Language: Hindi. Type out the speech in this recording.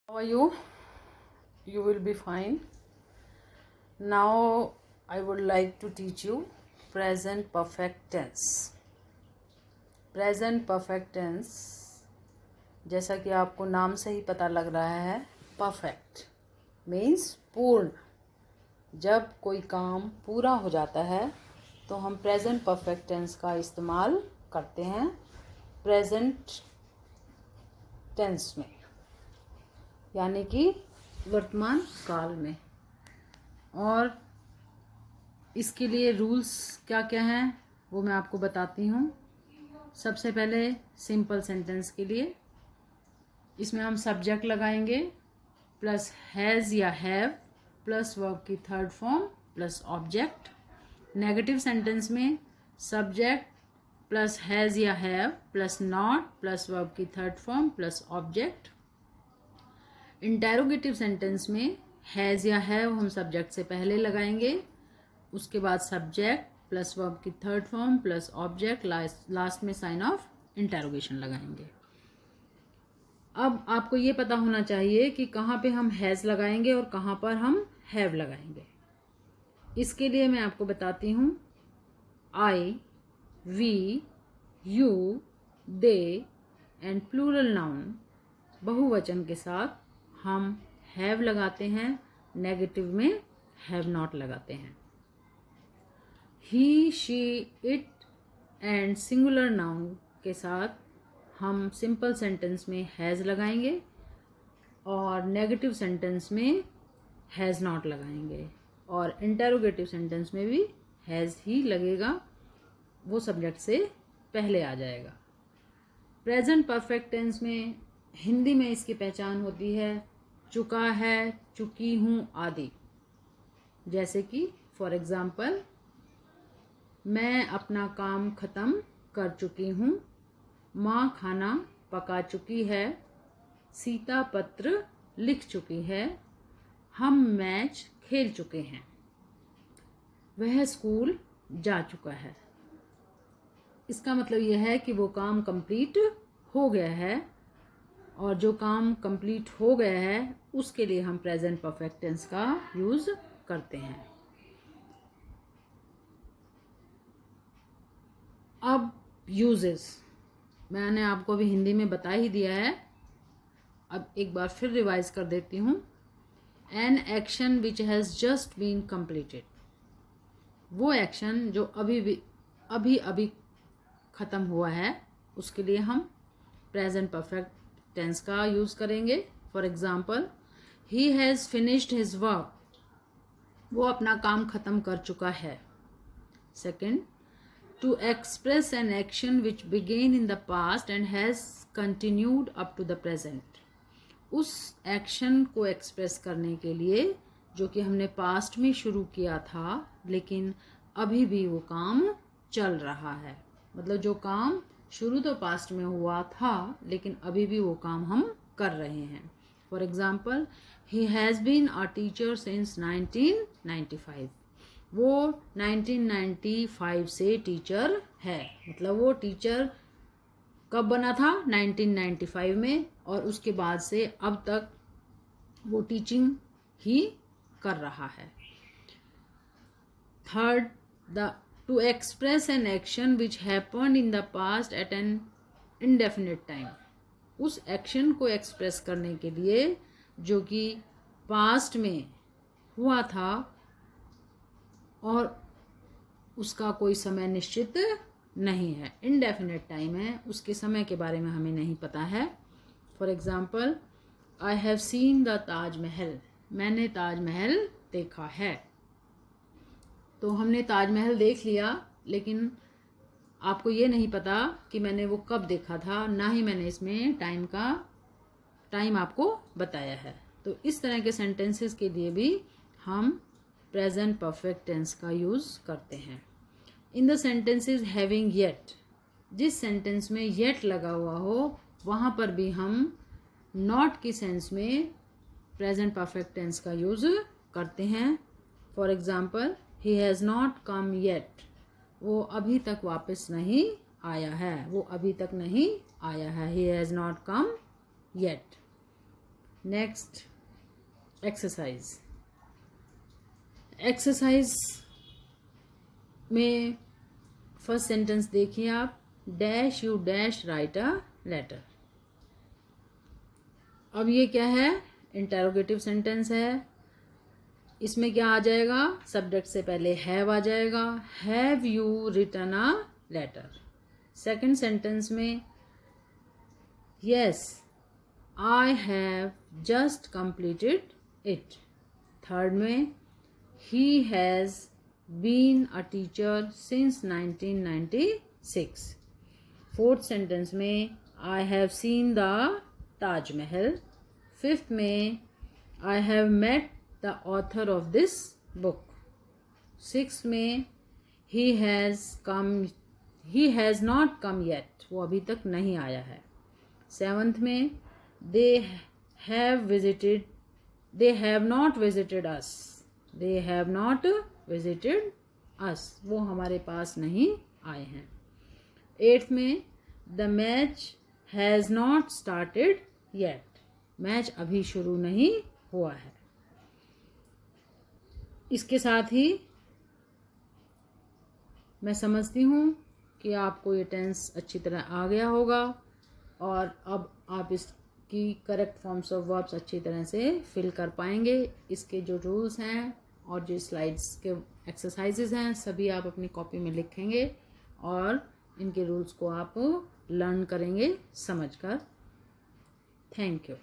How are you? You will be fine. Now I would like to teach you present perfect tense. Present perfect tense, जैसा कि आपको नाम से ही पता लग रहा है, perfect means पूर्ण। जब कोई काम पूरा हो जाता है तो हम प्रेजेंट परफेक्ट टेंस का इस्तेमाल करते हैं प्रेजेंट टेंस में, यानी कि वर्तमान काल में। और इसके लिए रूल्स क्या क्या हैं वो मैं आपको बताती हूँ। सबसे पहले सिंपल सेंटेंस के लिए इसमें हम सब्जेक्ट लगाएंगे प्लस हैज़ या हैव प्लस वर्ब की third form plus object. Negative sentence में सब्जेक्ट प्लस हैज़ या have plus not plus verb की third form plus object. Interrogative sentence में हैज़ या हैव हम सब्जेक्ट से पहले लगाएंगे, उसके बाद सब्जेक्ट प्लस वर्ब की third form plus object, last में साइन ऑफ इंटेरोगेशन लगाएंगे। अब आपको ये पता होना चाहिए कि कहाँ पे हम हैज़ लगाएंगे और कहाँ पर हम हैव लगाएंगे। इसके लिए मैं आपको बताती हूँ। I, we, you, they and plural noun बहुवचन के साथ हम हैव लगाते हैं, नेगेटिव में हैव नॉट लगाते हैं। He, she, it and singular noun के साथ हम सिंपल सेंटेंस में हैज़ लगाएंगे और नेगेटिव सेंटेंस में हैज़ नॉट लगाएंगे, और इंटेरोगेटिव सेंटेंस में भी हैज़ ही लगेगा, वो सब्जेक्ट से पहले आ जाएगा। प्रेजेंट परफेक्ट टेंस में हिंदी में इसकी पहचान होती है चुका है, चुकी हूँ आदि। जैसे कि फॉर एग्जाम्पल, मैं अपना काम खत्म कर चुकी हूँ, माँ खाना पका चुकी है, सीता पत्र लिख चुकी है, हम मैच खेल चुके हैं, वह स्कूल जा चुका है। इसका मतलब यह है कि वो काम कंप्लीट हो गया है, और जो काम कंप्लीट हो गया है उसके लिए हम प्रेजेंट परफेक्ट टेंस का यूज करते हैं। अब यूजेस मैंने आपको अभी हिंदी में बता ही दिया है, अब एक बार फिर रिवाइज कर देती हूँ। An action which has just been completed, वो एक्शन जो अभी ख़त्म हुआ है उसके लिए हम प्रेजेंट परफेक्ट टेंस का यूज़ करेंगे। For example, he has finished his work, वो अपना काम ख़त्म कर चुका है। Second, to express an action which began in the past and has continued up to the present, उस एक्शन को एक्सप्रेस करने के लिए जो कि हमने पास्ट में शुरू किया था लेकिन अभी भी वो काम चल रहा है। मतलब जो काम शुरू तो पास्ट में हुआ था लेकिन अभी भी वो काम हम कर रहे हैं। For example, he has been a teacher since 1995, वो 1995 से टीचर है। मतलब वो टीचर कब बना था? 1995 में, और उसके बाद से अब तक वो टीचिंग ही कर रहा है। Third, to express an action which happened in the past at an indefinite time, उस एक्शन को एक्सप्रेस करने के लिए जो कि पास्ट में हुआ था और उसका कोई समय निश्चित नहीं है, इनडेफिनेट टाइम है, उसके समय के बारे में हमें नहीं पता है। For example, I have seen the Taj Mahal, मैंने ताजमहल देखा है। तो हमने ताजमहल देख लिया लेकिन आपको ये नहीं पता कि मैंने वो कब देखा था, ना ही मैंने इसमें टाइम आपको बताया है। तो इस तरह के सेंटेंसेस के लिए भी हम प्रेजेंट परफेक्ट टेंस का यूज़ करते हैं। In the sentences having yet, जिस सेंटेंस में येट लगा हुआ हो वहाँ पर भी हम नॉट की सेंस में प्रेजेंट परफेक्ट टेंस का यूज़ करते हैं। For example, he has not come yet, वो अभी तक वापस नहीं आया है, वो अभी तक नहीं आया है। he has not come yet। Next exercise. Exercise में फर्स्ट सेंटेंस देखिए आप, dash you dash write a letter. अब ये क्या है, इंटेरोगेटिव सेंटेंस है। इसमें क्या आ जाएगा, सब्जेक्ट से पहले हैव आ जाएगा, have you written a letter. Second sentence में yes I have just completed it. Third में he has been a teacher since 1996। Fourth sentence में I have seen the Taj Mahal. Fifth में I have met the author of this book. Six में he has not come yet, वो अभी तक नहीं आया है। सेवंथ में they have not visited us, वो हमारे पास नहीं आए हैं। एट्थ में the match has not started yet, match अभी शुरू नहीं हुआ है। इसके साथ ही मैं समझती हूँ कि आपको ये टेंस अच्छी तरह आ गया होगा और अब आप इसकी करेक्ट फॉर्म्स ऑफ वर्ब्स अच्छी तरह से फिल कर पाएंगे। इसके जो रूल्स हैं और जो स्लाइड्स के एक्सरसाइजेज हैं सभी आप अपनी कॉपी में लिखेंगे और इनके रूल्स को आप लर्न करेंगे समझकर। Thank you.